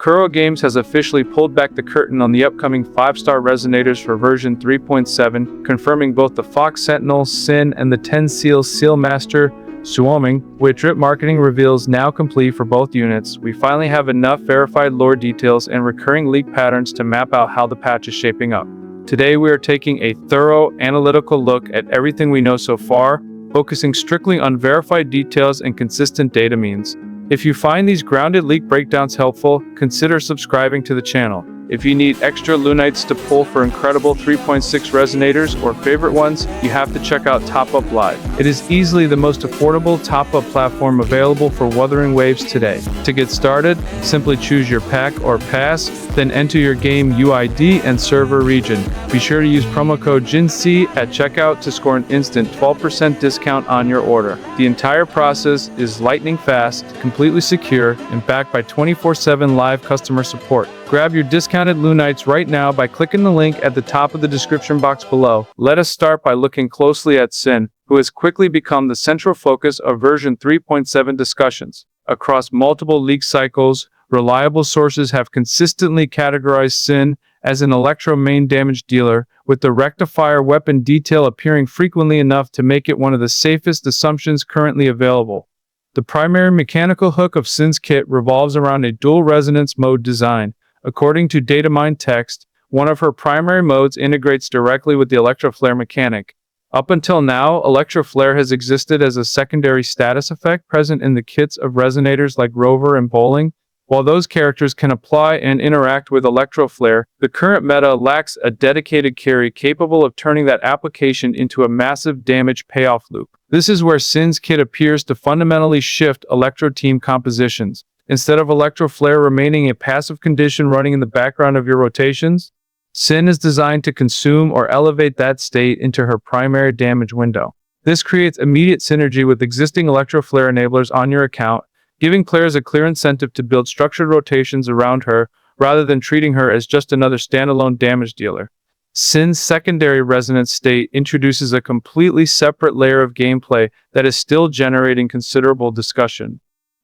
Kuro Games has officially pulled back the curtain on the upcoming 5-star resonators for version 3.7, confirming both the Fox Sentinel Hsin and the 10 Seal Sealmaster Suoming, with drip marketing reveals now complete for both units. We finally have enough verified lore details and recurring leak patterns to map out how the patch is shaping up. Today we are taking a thorough, analytical look at everything we know so far, focusing strictly on verified details and consistent data means. If you find these grounded leak breakdowns helpful, consider subscribing to the channel. If you need extra Lunites to pull for incredible 3.6 resonators or favorite ones, you have to check out Top Up Live. It is easily the most affordable top-up platform available for Wuthering waves today. To get started, simply choose your pack or pass, then enter your game UID and server region. Be sure to use promo code JINC at checkout to score an instant 12% discount on your order. The entire process is lightning fast, completely secure, and backed by 24/7 live customer support. Grab your discounted Lunites right now by clicking the link at the top of the description box below. Let us start by looking closely at Hsin, who has quickly become the central focus of version 3.7 discussions. Across multiple leak cycles, reliable sources have consistently categorized Hsin as an electro main damage dealer, with the Rectifier weapon detail appearing frequently enough to make it one of the safest assumptions currently available. The primary mechanical hook of Hsin's kit revolves around a dual resonance mode design. According to datamine text, one of her primary modes integrates directly with the Electro Flare mechanic. Up until now, Electro Flare has existed as a secondary status effect present in the kits of resonators like Rover and Bowling. While those characters can apply and interact with Electro Flare, the current meta lacks a dedicated carry capable of turning that application into a massive damage payoff loop. This is where Hsin's kit appears to fundamentally shift Electro team compositions. Instead of Electro Flare remaining a passive condition running in the background of your rotations, Hsin is designed to consume or elevate that state into her primary damage window. This creates immediate synergy with existing Electro Flare enablers on your account, giving players a clear incentive to build structured rotations around her rather than treating her as just another standalone damage dealer. Hsin's secondary resonance state introduces a completely separate layer of gameplay that is still generating considerable discussion.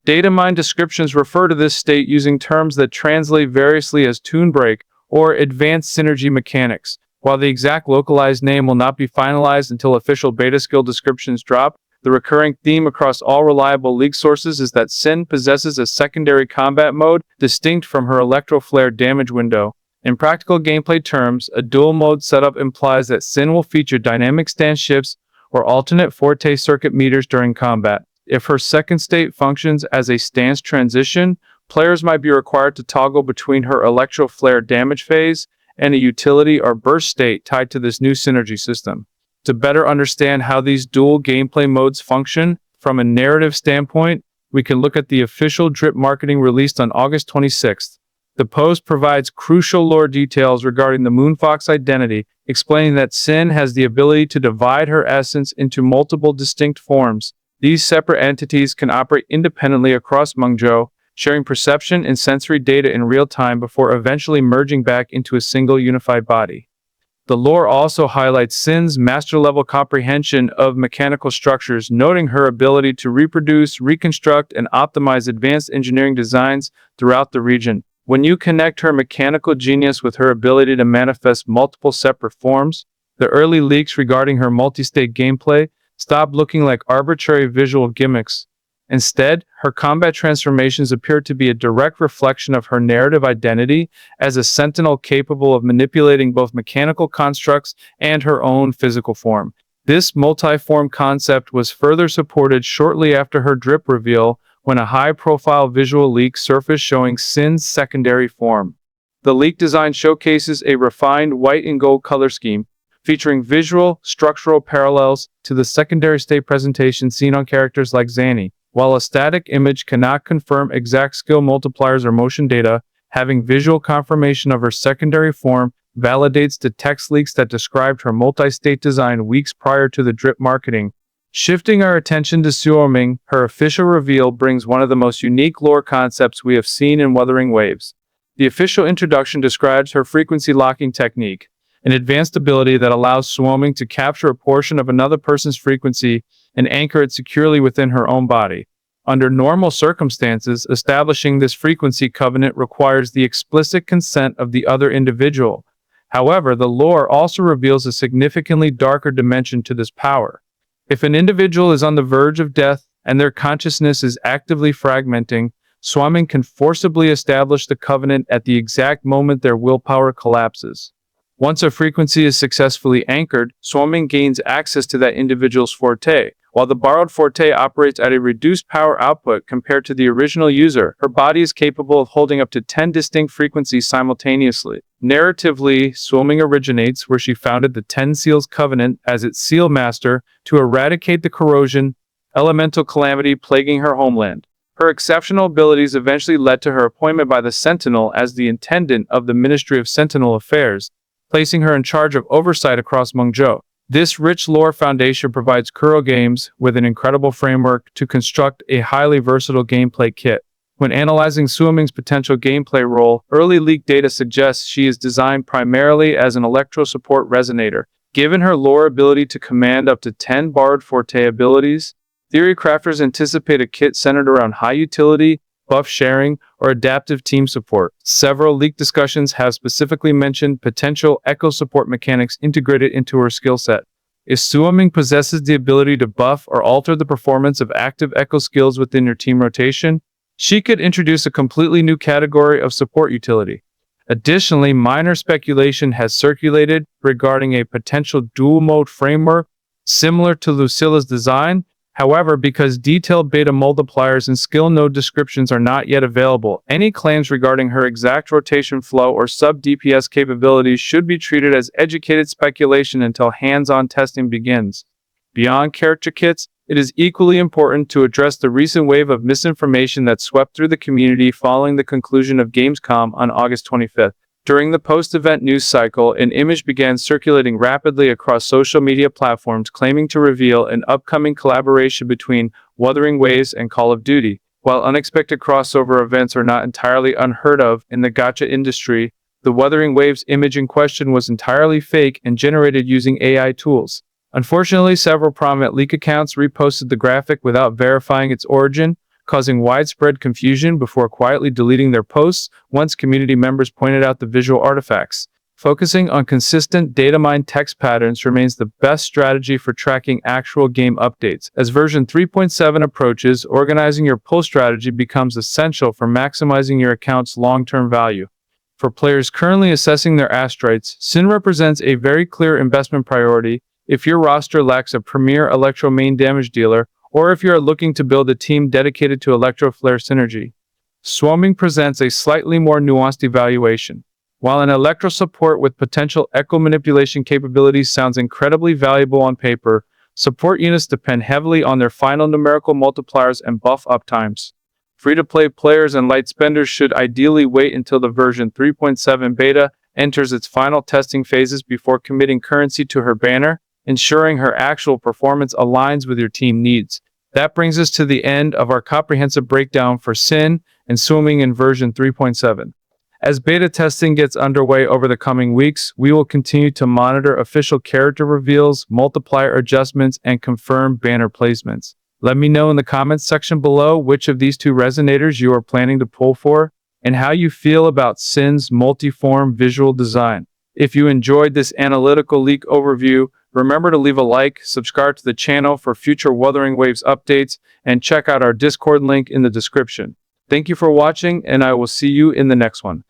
Datamine descriptions refer to this state using terms that translate variously as tune break or advanced synergy mechanics. While the exact localized name will not be finalized until official beta skill descriptions drop, the recurring theme across all reliable leak sources is that Hsin possesses a secondary combat mode distinct from her Electro Flare damage window. In practical gameplay terms, a dual mode setup implies that Hsin will feature dynamic stance shifts or alternate forte circuit meters during combat. If her second state functions as a stance transition, players might be required to toggle between her Electro Flare damage phase and a utility or burst state tied to this new synergy system. To better understand how these dual gameplay modes function from a narrative standpoint, we can look at the official drip marketing released on August 26th. The post provides crucial lore details regarding the Moonfox identity, explaining that Hsin has the ability to divide her essence into multiple distinct forms. These separate entities can operate independently across Mungjo, sharing perception and sensory data in real time before eventually merging back into a single unified body. The lore also highlights Hsin's master-level comprehension of mechanical structures, noting her ability to reproduce, reconstruct, and optimize advanced engineering designs throughout the region. When you connect her mechanical genius with her ability to manifest multiple separate forms, the early leaks regarding her multi-state gameplay stop looking like arbitrary visual gimmicks. Instead, her combat transformations appear to be a direct reflection of her narrative identity as a sentinel capable of manipulating both mechanical constructs and her own physical form. This multi-form concept was further supported shortly after her drip reveal when a high-profile visual leak surfaced showing Hsin's secondary form. The leak design showcases a refined white and gold color scheme, featuring visual, structural parallels to the secondary state presentation seen on characters like Zanny. While a static image cannot confirm exact skill multipliers or motion data, having visual confirmation of her secondary form validates the text leaks that described her multi-state design weeks prior to the drip marketing. Shifting our attention to Suoming, her official reveal brings one of the most unique lore concepts we have seen in Wuthering waves. The official introduction describes her frequency locking technique, an advanced ability that allows Suoming to capture a portion of another person's frequency and anchor it securely within her own body. Under normal circumstances, establishing this frequency covenant requires the explicit consent of the other individual. However, the lore also reveals a significantly darker dimension to this power. If an individual is on the verge of death and their consciousness is actively fragmenting, Suoming can forcibly establish the covenant at the exact moment their willpower collapses. Once a frequency is successfully anchored, Suoming gains access to that individual's forte. While the borrowed forte operates at a reduced power output compared to the original user, her body is capable of holding up to 10 distinct frequencies simultaneously. Narratively, Suoming originates where she founded the Ten Seals Covenant as its seal master to eradicate the corrosion, elemental calamity plaguing her homeland. Her exceptional abilities eventually led to her appointment by the Sentinel as the intendant of the Ministry of Sentinel Affairs, placing her in charge of oversight across Mungzhou. This rich lore foundation provides Kuro Games with an incredible framework to construct a highly versatile gameplay kit. When analyzing Suoming's potential gameplay role, early leak data suggests she is designed primarily as an electro support resonator. Given her lore ability to command up to 10 borrowed forte abilities, theory crafters anticipate a kit centered around high utility, buff sharing, or adaptive team support. Several leak discussions have specifically mentioned potential echo support mechanics integrated into her skill set. If Suoming possesses the ability to buff or alter the performance of active echo skills within your team rotation, she could introduce a completely new category of support utility. Additionally, minor speculation has circulated regarding a potential dual-mode framework similar to Lucilla's design. However, because detailed beta multipliers and skill node descriptions are not yet available, any claims regarding her exact rotation flow or sub-DPS capabilities should be treated as educated speculation until hands-on testing begins. Beyond character kits, it is equally important to address the recent wave of misinformation that swept through the community following the conclusion of Gamescom on August 25th. During the post-event news cycle, an image began circulating rapidly across social media platforms claiming to reveal an upcoming collaboration between Wuthering and Call of Duty. While unexpected crossover events are not entirely unheard of in the gacha industry, the Wuthering image in question was entirely fake and generated using AI tools. Unfortunately, several prominent leak accounts reposted the graphic without verifying its origin, causing widespread confusion before quietly deleting their posts once community members pointed out the visual artifacts. Focusing on consistent data-mined text patterns remains the best strategy for tracking actual game updates. As version 3.7 approaches, organizing your pull strategy becomes essential for maximizing your account's long-term value. For players currently assessing their Astrites, Hsin represents a very clear investment priority. If your roster lacks a premier Electro main damage dealer, or if you are looking to build a team dedicated to Electro Flare synergy, Suoming presents a slightly more nuanced evaluation. While an Electro support with potential echo manipulation capabilities sounds incredibly valuable on paper, support units depend heavily on their final numerical multipliers and buff uptimes. Free-to-play players and light spenders should ideally wait until the version 3.7 beta enters its final testing phases before committing currency to her banner, ensuring her actual performance aligns with your team needs. That brings us to the end of our comprehensive breakdown for Hsin and Suoming in version 3.7. As beta testing gets underway over the coming weeks, we will continue to monitor official character reveals, multiplier adjustments, and confirmed banner placements. Let me know in the comments section below which of these two resonators you are planning to pull for, and how you feel about Hsin's multi-form visual design. If you enjoyed this analytical leak overview, remember to leave a like, subscribe to the channel for future Wuthering Waves updates, and check out our Discord link in the description. Thank you for watching, and I will see you in the next one.